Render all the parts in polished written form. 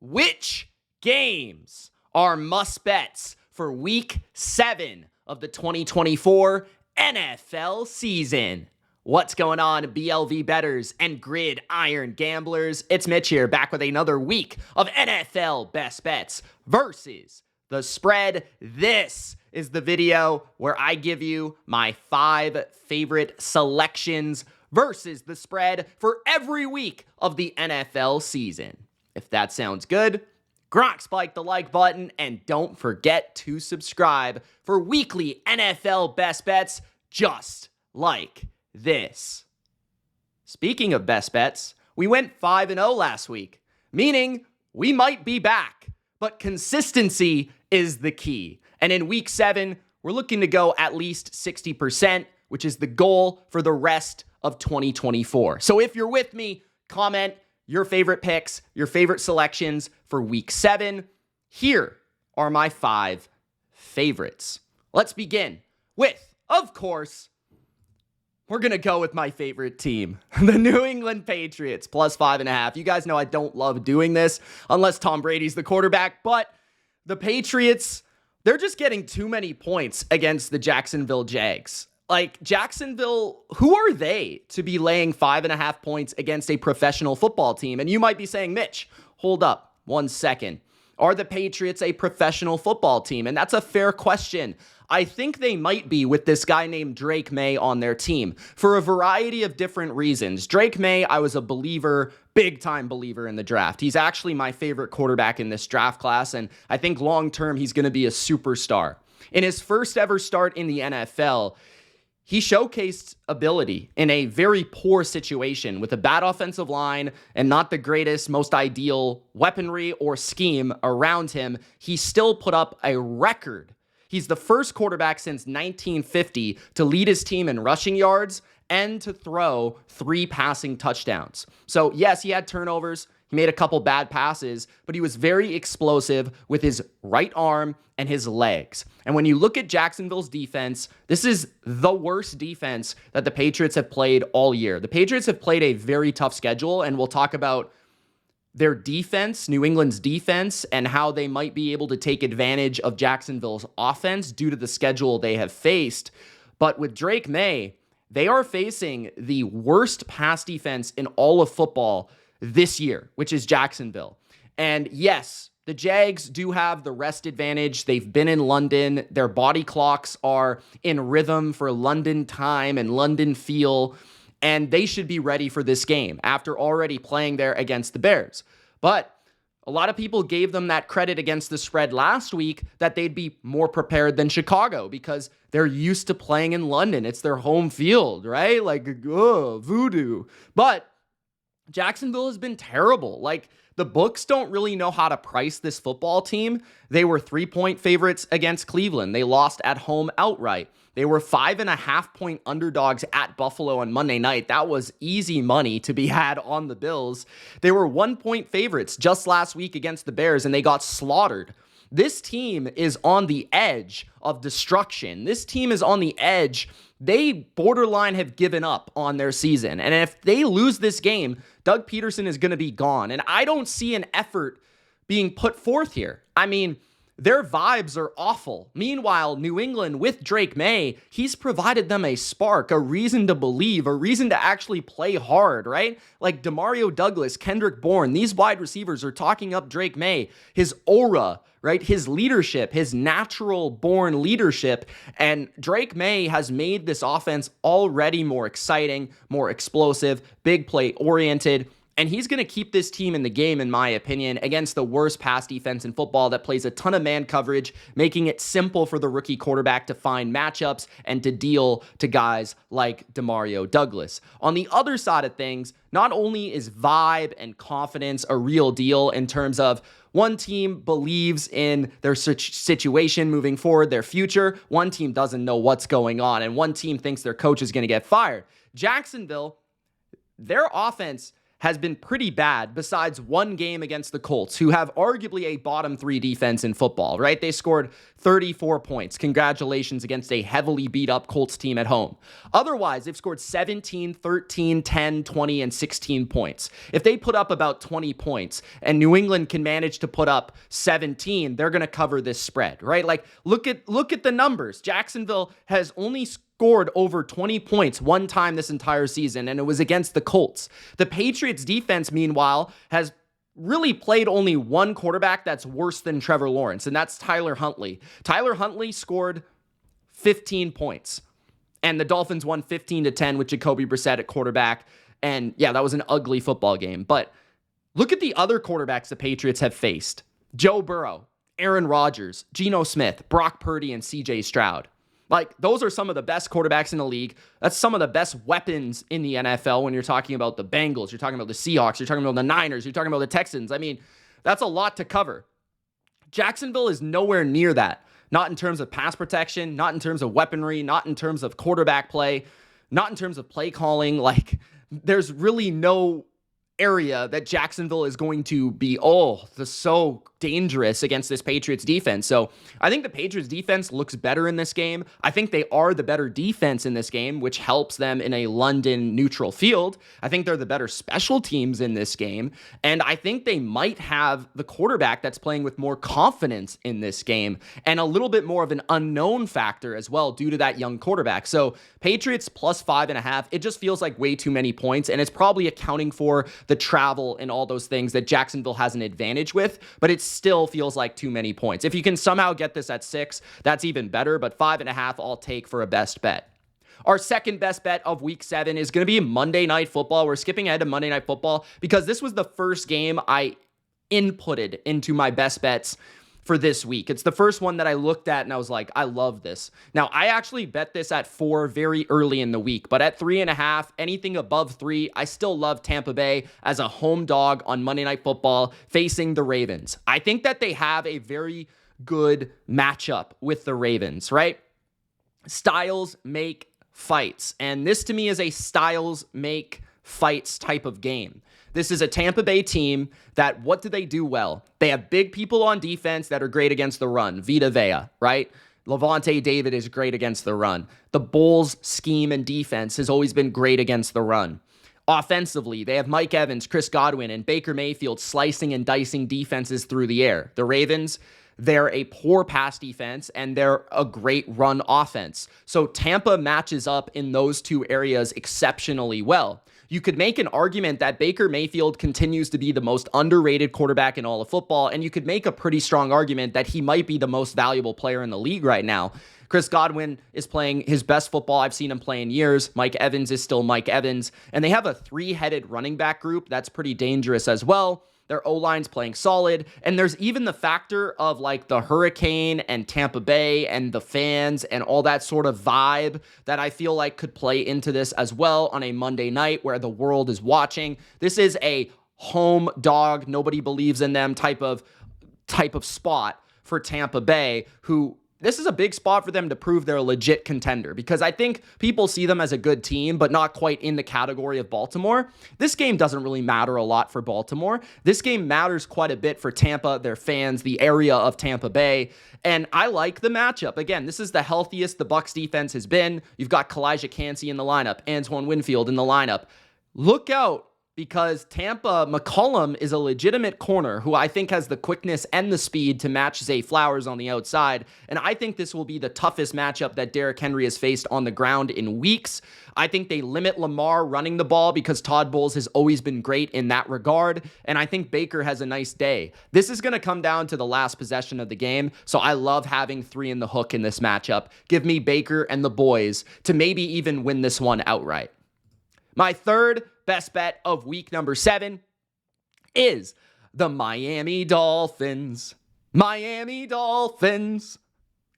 Which games are must-bets for Week 7 of the 2024 NFL season? What's going on, BLV bettors and gridiron gamblers? It's Mitch here, back with another week of NFL best bets versus the spread. This is the video where I give you my 5 favorite selections versus the spread for every week of the NFL season. If that sounds good, Gronk, spike the like button, and don't forget to subscribe for weekly NFL best bets just like this. Speaking of best bets, we went 5-0 last week, meaning we might be back, but consistency is the key. And in Week 7, we're looking to go at least 60%, which is the goal for the rest of 2024. So if you're with me, comment your favorite picks, your favorite selections for Week 7. Here are my 5 favorites. Let's begin with, of course, we're going to go with my favorite team, the New England Patriots, plus 5.5. You guys know I don't love doing this unless Tom Brady's the quarterback, but the Patriots, they're just getting too many points against the Jacksonville Jags. Like, Jacksonville, who are they to be laying 5.5 points against a professional football team? And you might be saying, Mitch, hold up 1 second. Are the Patriots a professional football team? And that's a fair question. I think they might be with this guy named Drake May on their team for a variety of different reasons. Drake May, I was a believer, big-time believer in the draft. He's actually my favorite quarterback in this draft class, and I think long-term he's going to be a superstar. In his first ever start in the NFL, he showcased ability in a very poor situation with a bad offensive line and not the greatest, most ideal weaponry or scheme around him. He still put up a record. He's the first quarterback since 1950 to lead his team in rushing yards and to throw 3 passing touchdowns. So yes, he had turnovers. He made a couple bad passes, but he was very explosive with his right arm and his legs. And when you look at Jacksonville's defense, this is the worst defense that the Patriots have played all year. The Patriots have played a very tough schedule, and we'll talk about their defense, New England's defense, and how they might be able to take advantage of Jacksonville's offense due to the schedule they have faced. But with Drake May, they are facing the worst pass defense in all of football this year, which is Jacksonville. And yes, the Jags do have the rest advantage. They've been in London. Their body clocks are in rhythm for London time and London feel, and they should be ready for this game after already playing there against the Bears. But a lot of people gave them that credit against the spread last week that they'd be more prepared than Chicago because they're used to playing in London. It's their home field, right? Like, voodoo. But Jacksonville has been terrible. Like, the books don't really know how to price this football team. They were 3-point favorites against Cleveland. They lost at home outright. They were 5.5-point underdogs at Buffalo on Monday night. That was easy money to be had on the Bills. They were 1-point favorites just last week against the Bears, and they got slaughtered. This team is on the edge of destruction. This team is on the edge. They borderline have given up on their season. And if they lose this game, Doug Peterson is going to be gone. And I don't see an effort being put forth here. I mean, their vibes are awful. Meanwhile, New England with Drake May, he's provided them a spark, a reason to believe, a reason to actually play hard, right? Like Demario Douglas, Kendrick Bourne, these wide receivers are talking up Drake May, his aura, right? His leadership, his natural born leadership. And Drake May has made this offense already more exciting, more explosive, big play oriented. And he's going to keep this team in the game, in my opinion, against the worst pass defense in football that plays a ton of man coverage, making it simple for the rookie quarterback to find matchups and to deal to guys like Demario Douglas. On the other side of things, not only is vibe and confidence a real deal in terms of one team believes in their situation moving forward, their future. One team doesn't know what's going on, and one team thinks their coach is going to get fired. Jacksonville, their offense has been pretty bad besides one game against the Colts, who have arguably a bottom 3 defense in football, right? They scored 34 points. Congratulations against a heavily beat up Colts team at home. Otherwise, they've scored 17, 13, 10, 20, and 16 points. If they put up about 20 points and New England can manage to put up 17, they're going to cover this spread, right? Like, look at the numbers. Jacksonville has only scored over 20 points one time this entire season, and it was against the Colts. The Patriots defense, meanwhile, has really played only one quarterback that's worse than Trevor Lawrence, and that's Tyler Huntley. Tyler Huntley scored 15 points, and the Dolphins won 15-10 with Jacoby Brissett at quarterback, and yeah, that was an ugly football game. But look at the other quarterbacks the Patriots have faced. Joe Burrow, Aaron Rodgers, Geno Smith, Brock Purdy, and CJ Stroud. Like, those are some of the best quarterbacks in the league. That's some of the best weapons in the NFL when you're talking about the Bengals, you're talking about the Seahawks, you're talking about the Niners, you're talking about the Texans. I mean, that's a lot to cover. Jacksonville is nowhere near that. Not in terms of pass protection, not in terms of weaponry, not in terms of quarterback play, not in terms of play calling. Like, there's really no area that Jacksonville is going to be, so dangerous against this Patriots defense. So I think the Patriots defense looks better in this game. I think they are the better defense in this game, which helps them in a London neutral field. I think they're the better special teams in this game. And I think they might have the quarterback that's playing with more confidence in this game and a little bit more of an unknown factor as well due to that young quarterback. So Patriots plus 5.5, it just feels like way too many points. And it's probably accounting for the travel and all those things that Jacksonville has an advantage with, but it still feels like too many points. If you can somehow get this at 6, that's even better, but 5.5 I'll take for a best bet. Our second best bet of week 7 is going to be Monday Night Football. We're skipping ahead to Monday Night Football because this was the first game I inputted into my best bets for this week. It's the first one that I looked at and I was like, I love this. Now, I actually bet this at 4 very early in the week, but at 3.5, anything above 3, I still love Tampa Bay as a home dog on Monday Night Football facing the Ravens. I think that they have a very good matchup with the Ravens, right? Styles make fights, and this to me is a styles make fights type of game. This is a Tampa Bay team that, what do they do well? They have big people on defense that are great against the run. Vita Vea, right? Levante David is great against the run. The Bulls' scheme and defense has always been great against the run. Offensively, they have Mike Evans, Chris Godwin, and Baker Mayfield slicing and dicing defenses through the air. The Ravens, they're a poor pass defense, and they're a great run offense. So Tampa matches up in those two areas exceptionally well. You could make an argument that Baker Mayfield continues to be the most underrated quarterback in all of football, and you could make a pretty strong argument that he might be the most valuable player in the league right now. Chris Godwin is playing his best football I've seen him play in years. Mike Evans is still Mike Evans, and they have a 3-headed running back group that's pretty dangerous as well. Their O-line's playing solid, and there's even the factor of like the hurricane and Tampa Bay and the fans and all that sort of vibe that I feel like could play into this as well on a Monday night where the world is watching. This is a home dog, nobody believes in them type of spot for Tampa Bay, who this is a big spot for them to prove they're a legit contender, because I think people see them as a good team, but not quite in the category of Baltimore. This game doesn't really matter a lot for Baltimore. This game matters quite a bit for Tampa, their fans, the area of Tampa Bay, and I like the matchup. Again, this is the healthiest the Bucs defense has been. You've got Kalijah Kancey in the lineup, Antoine Winfield in the lineup. Look out, because Tampa, McCollum is a legitimate corner who I think has the quickness and the speed to match Zay Flowers on the outside. And I think this will be the toughest matchup that Derrick Henry has faced on the ground in weeks. I think they limit Lamar running the ball because Todd Bowles has always been great in that regard. And I think Baker has a nice day. This is going to come down to the last possession of the game. So I love having 3 in the hook in this matchup. Give me Baker and the boys to maybe even win this one outright. My third best bet of week number 7 is the Miami Dolphins. Miami Dolphins.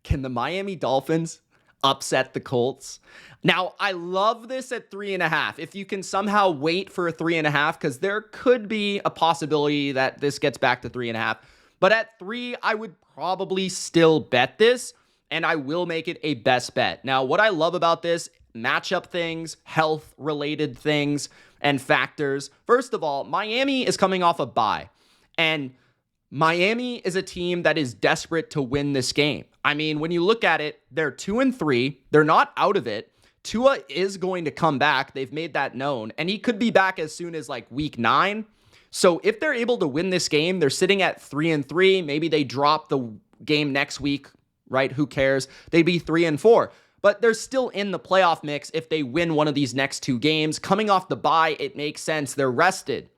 Can the Miami Dolphins upset the Colts? Now, I love this at 3.5. If you can somehow wait for a 3.5, because there could be a possibility that this gets back to 3.5. But at 3, I would probably still bet this, and I will make it a best bet. Now, what I love about this, matchup things, health-related things, and factors. First of all, Miami is coming off a bye, and Miami is a team that is desperate to win this game. I mean, when you look at it, they're 2-3. They're not out of it. Tua is going to come back. They've made that known, and he could be back as soon as like week 9. So if they're able to win this game, they're sitting at 3-3. Maybe they drop the game next week, right? Who cares? They'd be 3-4. But they're still in the playoff mix if they win one of these next 2 games. Coming off the bye, it makes sense. They're rested.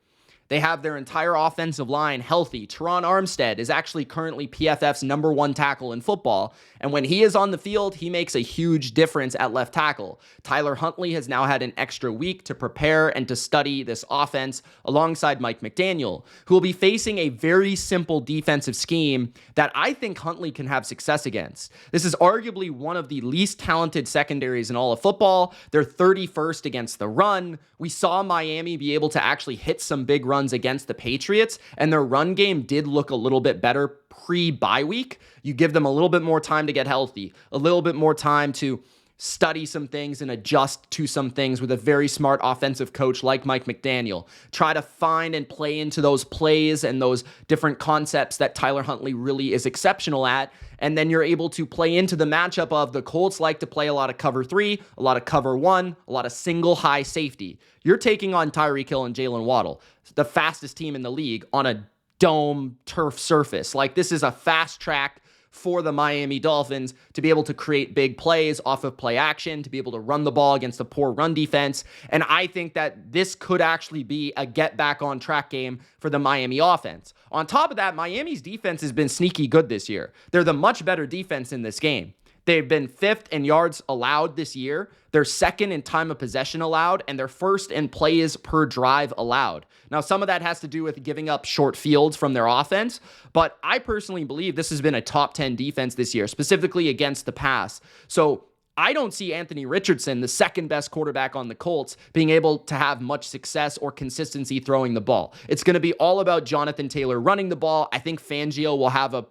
They have their entire offensive line healthy. Teron Armstead is actually currently PFF's number 1 tackle in football. And when he is on the field, he makes a huge difference at left tackle. Tyler Huntley has now had an extra week to prepare and to study this offense alongside Mike McDaniel, who will be facing a very simple defensive scheme that I think Huntley can have success against. This is arguably one of the least talented secondaries in all of football. They're 31st against the run. We saw Miami be able to actually hit some big runs against the Patriots, and their run game did look a little bit better pre-bye week. You give them a little bit more time to get healthy, a little bit more time to study some things and adjust to some things with a very smart offensive coach like Mike McDaniel. Try to find and play into those plays and those different concepts that Tyler Huntley really is exceptional at. And then you're able to play into the matchup of the Colts like to play a lot of cover 3, a lot of cover 1, a lot of single high safety. You're taking on Tyreek Hill and Jalen Waddle, the fastest team in the league, on a dome turf surface. Like, this is a fast track for the Miami Dolphins to be able to create big plays off of play action, to be able to run the ball against a poor run defense. And I think that this could actually be a get back on track game for the Miami offense. On top of that, Miami's defense has been sneaky good this year. They're the much better defense in this game. They've been 5th in yards allowed this year. They're 2nd in time of possession allowed, and they're 1st in plays per drive allowed. Now, some of that has to do with giving up short fields from their offense, but I personally believe this has been a top 10 defense this year, specifically against the pass. So I don't see Anthony Richardson, the 2nd best quarterback on the Colts, being able to have much success or consistency throwing the ball. It's going to be all about Jonathan Taylor running the ball. I think Fangio will have a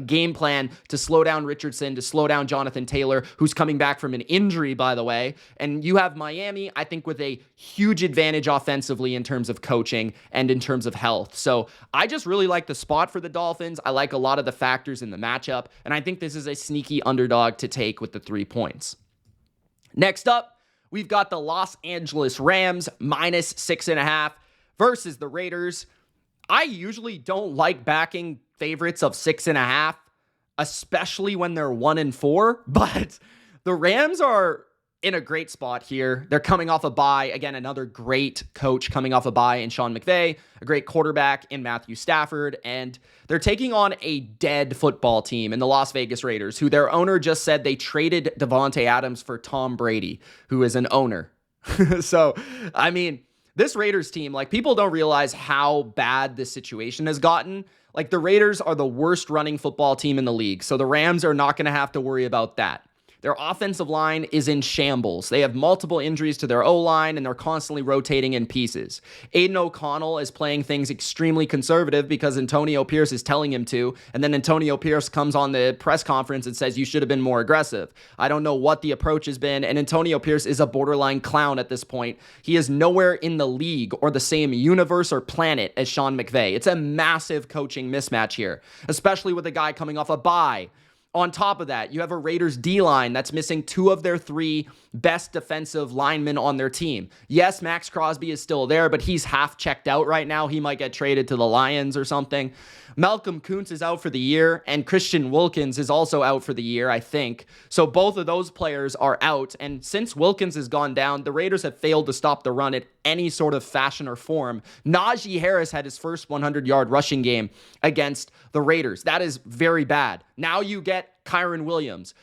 game plan to slow down Richardson, to slow down Jonathan Taylor, who's coming back from an injury, by the way. And you have Miami, I think, with a huge advantage offensively in terms of coaching and in terms of health. So I just really like the spot for the Dolphins. I like a lot of the factors in the matchup, and I think this is a sneaky underdog to take with the 3 points. Next up, we've got the Los Angeles Rams minus 6.5 versus the Raiders. I usually don't like backing favorites of 6.5, especially when they're 1-4, but the Rams are in a great spot here. They're coming off a bye. Again, another great coach coming off a bye in Sean McVay, a great quarterback in Matthew Stafford, and they're taking on a dead football team in the Las Vegas Raiders, who their owner just said they traded Devontae Adams for Tom Brady, who is an owner. So, I mean, this Raiders team, like, people don't realize how bad this situation has gotten. Like, the Raiders are the worst running football team in the league, so the Rams are not going to have to worry about that. Their offensive line is in shambles. They have multiple injuries to their O-line, and they're constantly rotating in pieces. Aiden O'Connell is playing things extremely conservative because Antonio Pierce is telling him to, and then Antonio Pierce comes on the press conference and says, you should have been more aggressive. I don't know what the approach has been, and Antonio Pierce is a borderline clown at this point. He is nowhere in the league or the same universe or planet as Sean McVay. It's a massive coaching mismatch here, especially with a guy coming off a bye. On top of that, you have a Raiders D-line that's missing 2 of their 3 best defensive linemen on their team. Yes, Max Crosby is still there, but he's half checked out right now. He might get traded to the Lions or something. Malcolm Kuntz is out for the year, and Christian Wilkins is also out for the year, I think. So both of those players are out, and since Wilkins has gone down, the Raiders have failed to stop the run at any sort of fashion or form. Najee Harris had his first 100-yard rushing game against the Raiders. That is very bad. Now you get Kyron Williams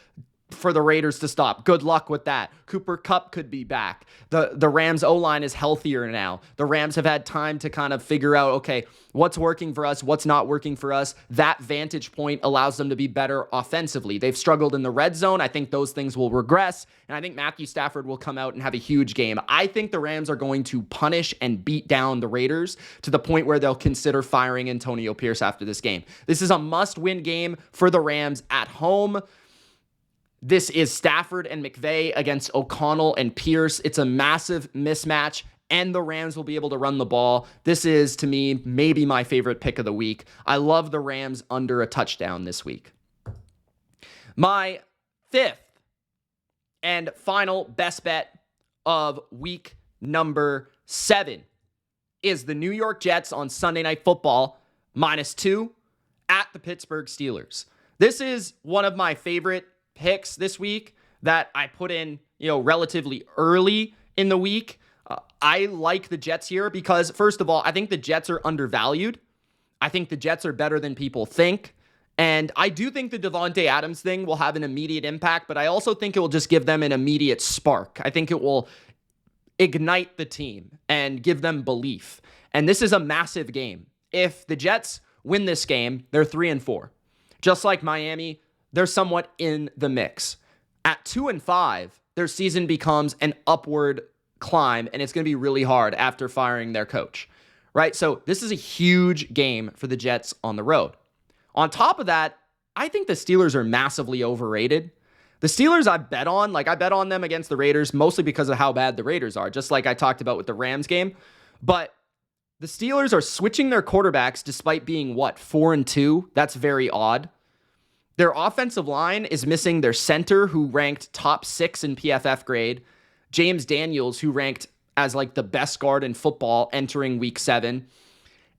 for the Raiders to stop. Good luck with that. Cooper Kupp could be back. The Rams O-line is healthier now. The Rams have had time to kind of figure out, okay, what's working for us, what's not working for us. That vantage point allows them to be better offensively. They've struggled in the red zone. I think those things will regress, and I think Matthew Stafford will come out and have a huge game. I think the Rams are going to punish and beat down the Raiders to the point where they'll consider firing Antonio Pierce after this game. This is a must-win game for the Rams at home. This is Stafford and McVay against O'Connell and Pierce. It's a massive mismatch, and the Rams will be able to run the ball. This is, to me, maybe my favorite pick of the week. I love the Rams under a touchdown this week. My fifth and final best bet of week number 7 is the New York Jets on Sunday Night Football, -2 at the Pittsburgh Steelers. This is one of my favorite picks this week that I put in, relatively early in the week. I like the Jets here because, first of all, I think the Jets are undervalued. I think the Jets are better than people think. And I do think the Davante Adams thing will have an immediate impact, but I also think it will just give them an immediate spark. I think it will ignite the team and give them belief. And this is a massive game. If the Jets win this game, they're 3-4. Just like Miami, they're somewhat in the mix. At 2-5, their season becomes an upward climb, and it's going to be really hard after firing their coach, right? So this is a huge game for the Jets on the road. On top of that, I think the Steelers are massively overrated. The Steelers I bet on them against the Raiders, mostly because of how bad the Raiders are, just like I talked about with the Rams game. But the Steelers are switching their quarterbacks despite being, 4-2? That's very odd. Their offensive line is missing their center, who ranked top 6 in PFF grade, James Daniels, who ranked as the best guard in football entering week 7.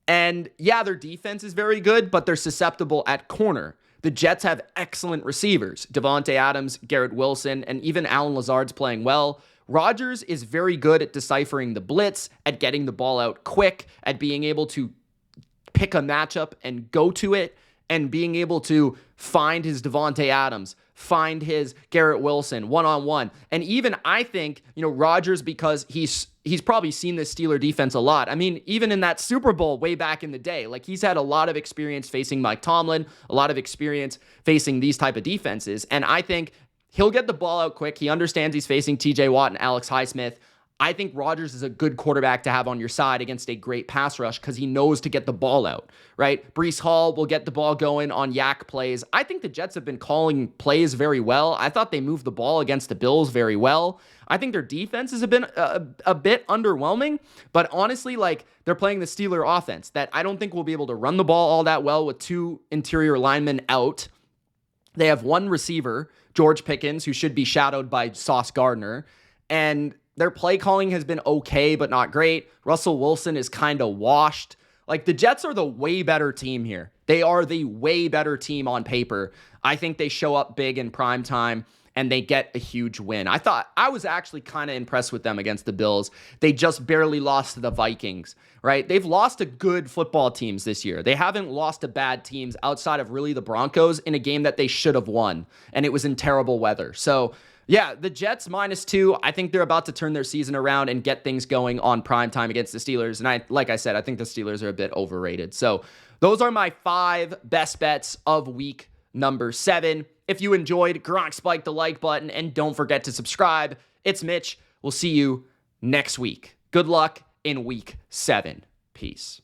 And yeah, their defense is very good, but they're susceptible at corner. The Jets have excellent receivers, Davante Adams, Garrett Wilson, and even Allen Lazard's playing well. Rodgers is very good at deciphering the blitz, at getting the ball out quick, at being able to pick a matchup and go to it, and being able to find his Davante Adams, find his Garrett Wilson one-on-one. And even I think, Rodgers, because he's probably seen this Steeler defense a lot. I mean, even in that Super Bowl way back in the day, he's had a lot of experience facing Mike Tomlin, a lot of experience facing these type of defenses. And I think he'll get the ball out quick. He understands he's facing TJ Watt and Alex Highsmith. I think Rodgers is a good quarterback to have on your side against a great pass rush because he knows to get the ball out, right? Breece Hall will get the ball going on yak plays. I think the Jets have been calling plays very well. I thought they moved the ball against the Bills very well. I think their defense has been a bit underwhelming, but honestly, they're playing the Steeler offense that I don't think will be able to run the ball all that well with 2 interior linemen out. They have 1 receiver, George Pickens, who should be shadowed by Sauce Gardner, and their play calling has been okay, but not great. Russell Wilson is kind of washed. The Jets are the way better team here. They are the way better team on paper. I think they show up big in prime time and they get a huge win. I was actually kind of impressed with them against the Bills. They just barely lost to the Vikings, right? They've lost to good football teams this year. They haven't lost to bad teams outside of really the Broncos in a game that they should have won, and it was in terrible weather. So, yeah, the Jets -2. I think they're about to turn their season around and get things going on primetime against the Steelers. And like I said, I think the Steelers are a bit overrated. So those are my 5 best bets of week number 7. If you enjoyed, Gronk spike the like button and don't forget to subscribe. It's Mitch. We'll see you next week. Good luck in week 7. Peace.